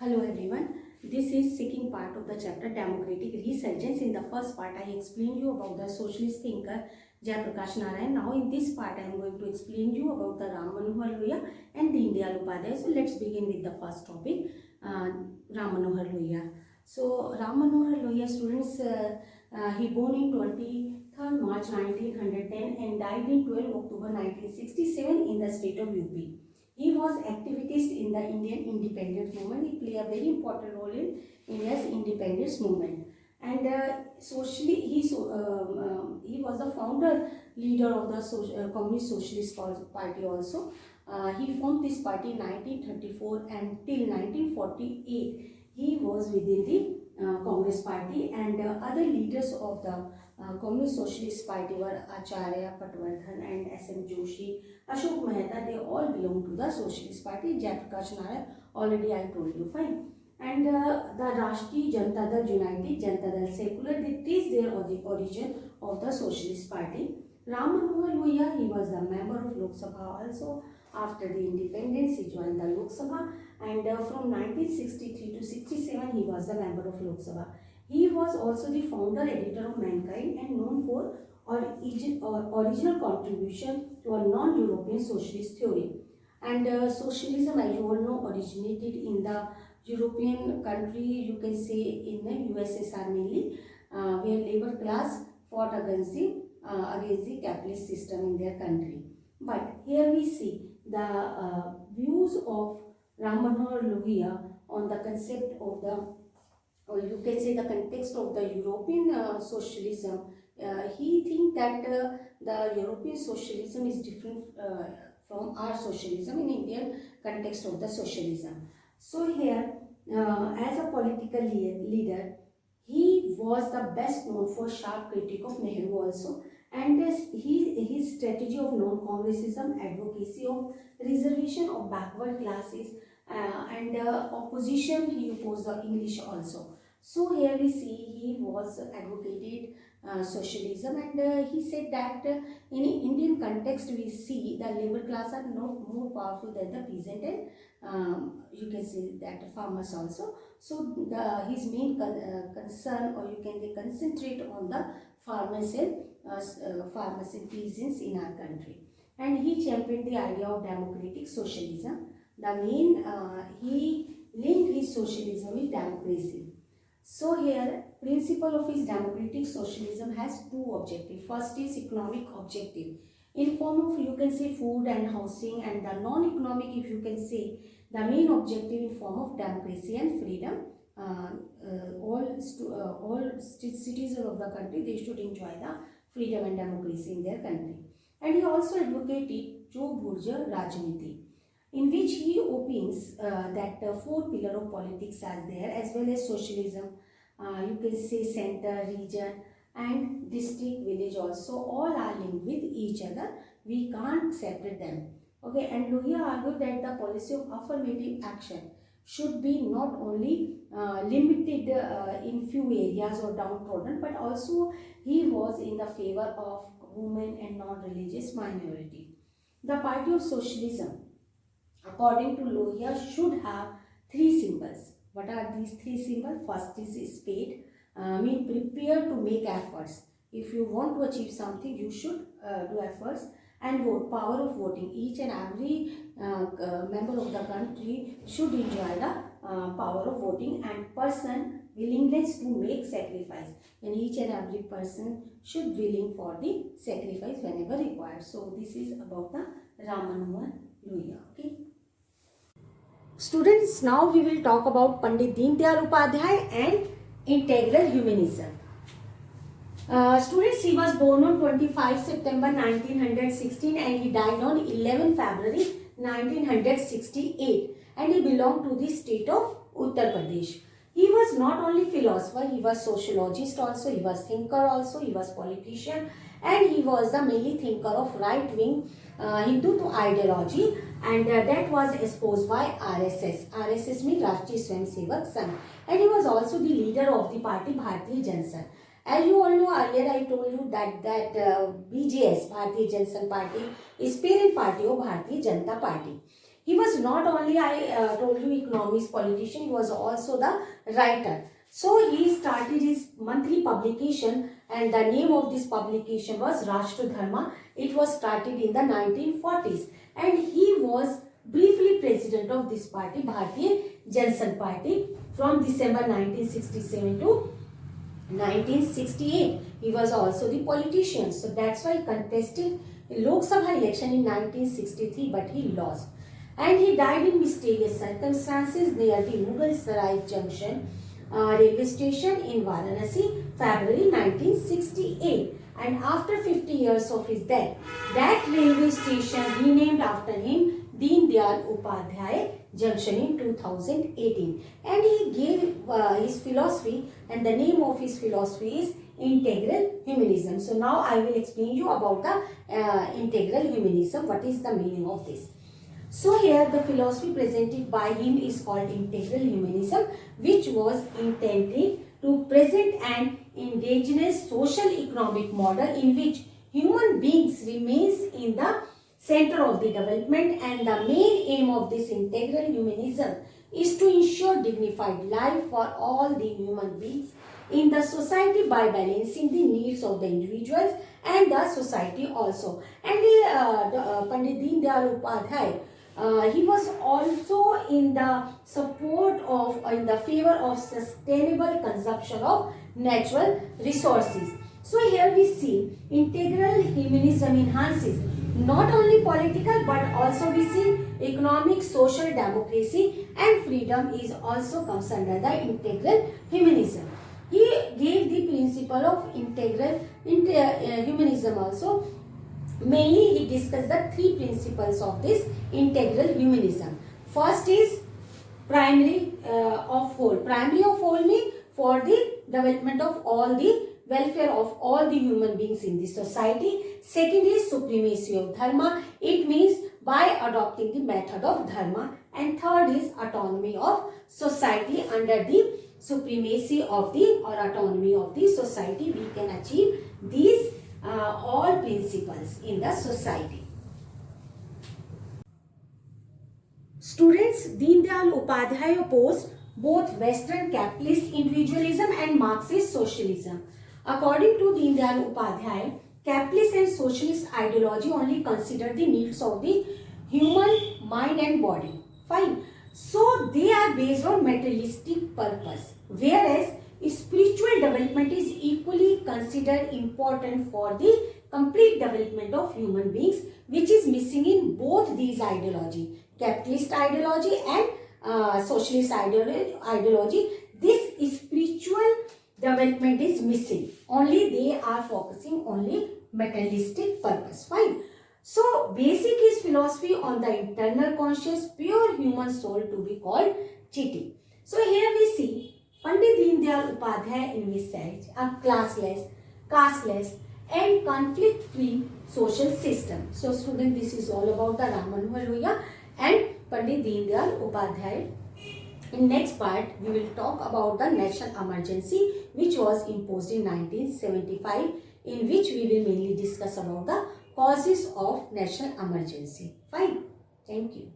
Hello everyone. This is second part of the chapter Democratic Resurgence. In the first part, I explained you about the socialist thinker Jayaprakash Narayan. Now in this part, I am going to explain you about the Ram Manohar Lohia and Deen Dayal Upadhyay. So let's begin with the first topic, Ram Manohar Lohia. So Ram Manohar Lohia, students, he born in 23rd March 1910 and died in 12 October 1967 in the state of UP. He was activist in the Indian independence movement. He played a very important role in India's independence movement. And socially, he was the founder leader of the Communist Socialist Party also. He formed this party in 1934 and till 1948 he was within the Congress Party, and other leaders of the Communist Socialist Party were Acharya Patwardhan and S.M. Joshi, Ashok Mehta. They all belong to the Socialist Party. Jayaprakash Narayan, already I told you, fine. And the Rashtriya Janata Dal, United Janata Dal, Secular, they trace their origin of the Socialist Party. Ram Manohar Lohia, he was a member of Lok Sabha also. After the independence, he joined the Lok Sabha, and from 1963 to 67, he was a member of Lok Sabha. He was also the founder editor of Mankind and known for original contribution to a non-European socialist theory. And socialism, as you all know, originated in the European country, you can say in the USSR mainly, where labor class fought against the capitalist system in their country. But here we see the views of Ram Manohar Lohia on the concept of the, or you can say the context of the European socialism. He thinks that the European socialism is different from our socialism in Indian context of the socialism. So here, as a political leader, he was the best known for sharp critique of Nehru also, and his strategy of non-congressism, advocacy of reservation of backward classes, and opposition, he opposed the English also. So here we see he was advocated socialism, and he said that in Indian context we see the labor class are not more powerful than the peasant, and you can say that farmers also. So his main concern, or you can say concentrate on the farmers and peasants in our country. And he championed the idea of democratic socialism. The main he linked his socialism with democracy. So here, principle of his democratic socialism has two objectives. First is economic objective, in form of, you can say, food and housing, and the non-economic, if you can say, the main objective in form of democracy and freedom. All citizens of the country, they should enjoy the freedom and democracy in their country. And he also advocated Joe Bourgeois Rajniti, in which he opines that four pillars of politics are there, as well as socialism, you can say center, region, and district, village also, all are linked with each other. We can't separate them. Okay, and Lohia argued that the policy of affirmative action should be not only limited in few areas or downtrodden, but also he was in the favor of women and non-religious minority. The Party of Socialism, according to Lohia, should have three symbols. What are these three symbols? First is spade, mean prepare to make efforts. If you want to achieve something, you should do efforts. And vote, power of voting. Each and every member of the country should enjoy the power of voting, and person willingness to make sacrifice. And each and every person should willing for the sacrifice whenever required. So this is about the Ram Manohar Lohia. Okay. Students, now we will talk about Pandit Deen Dayal Upadhyay and integral humanism. Students, he was born on 25 September 1916 and he died on 11 February 1968, and he belonged to the state of Uttar Pradesh. He was not only philosopher, he was sociologist also, he was thinker also, he was politician, and he was the mainly thinker of right-wing Hindutva ideology, and that was espoused by RSS. RSS means Rashtriya Swayamsevak Sangh, and he was also the leader of the party Bharatiya Jana Sangh. As you all know, earlier I told you that BJS, Bharatiya Jana Sangh Party, is parent party of Bharatiya Janata Party. He was not only, I told you, economist, politician, he was also the writer. So he started his monthly publication, and the name of this publication was Rashtra Dharma. It was started in the 1940s, and he was briefly president of this party, Bharatiya Jansangh Party, from December 1967 to 1968. He was also the politician. So that's why he contested Lok Sabha election in 1963, but he lost. And he died in mysterious circumstances near the Mughal Sarai Junction railway station in Varanasi, February 1968. And after 50 years of his death, that railway station renamed after him, Deen Dayal Upadhyay Junction, in 2018. And he gave his philosophy, and the name of his philosophy is integral humanism. So now I will explain you about the integral humanism. What is the meaning of this? So here the philosophy presented by him is called integral humanism, which was intended to present an indigenous social economic model in which human beings remains in the center of the development, and the main aim of this integral humanism is to ensure dignified life for all the human beings in the society by balancing the needs of the individuals and the society also. And Pandit Deen Dayal Upadhyay, he was also in the support of, in the favor of sustainable consumption of natural resources. So here we see integral humanism enhances not only political but also we see economic, social democracy and freedom is also comes under the integral humanism. He gave the principle of integral humanism also. Mainly he discussed the three principles of this integral humanism. First is primary of whole. Primary of whole means for the development of all the welfare of all the human beings in the society. Second is supremacy of dharma. It means by adopting the method of dharma. And third is autonomy of society. Under the supremacy of the or autonomy of the society, we can achieve these all principles in the society. Students, Deen Dayal Upadhyay opposed both Western capitalist individualism and Marxist socialism. According to Deen Dayal Upadhyay, capitalist and socialist ideology only consider the needs of the human mind and body. Fine. So they are based on materialistic purpose, whereas spiritual development is equally considered important for the complete development of human beings, which is missing in both these ideology, capitalist ideology and socialist ideology. This spiritual development is missing. Only they are focusing only materialistic purpose. Fine. So basic is philosophy on the internal conscious pure human soul to be called Chitti. So here we see Pandit Deen Dayal Upadhyay envisaged a classless, casteless and conflict-free social system. So student, this is all about the Ram Manohar Lohia and Pandit Deen Dayal Upadhyay. In next part, we will talk about the national emergency which was imposed in 1975, in which we will mainly discuss about the causes of national emergency. Fine. Thank you.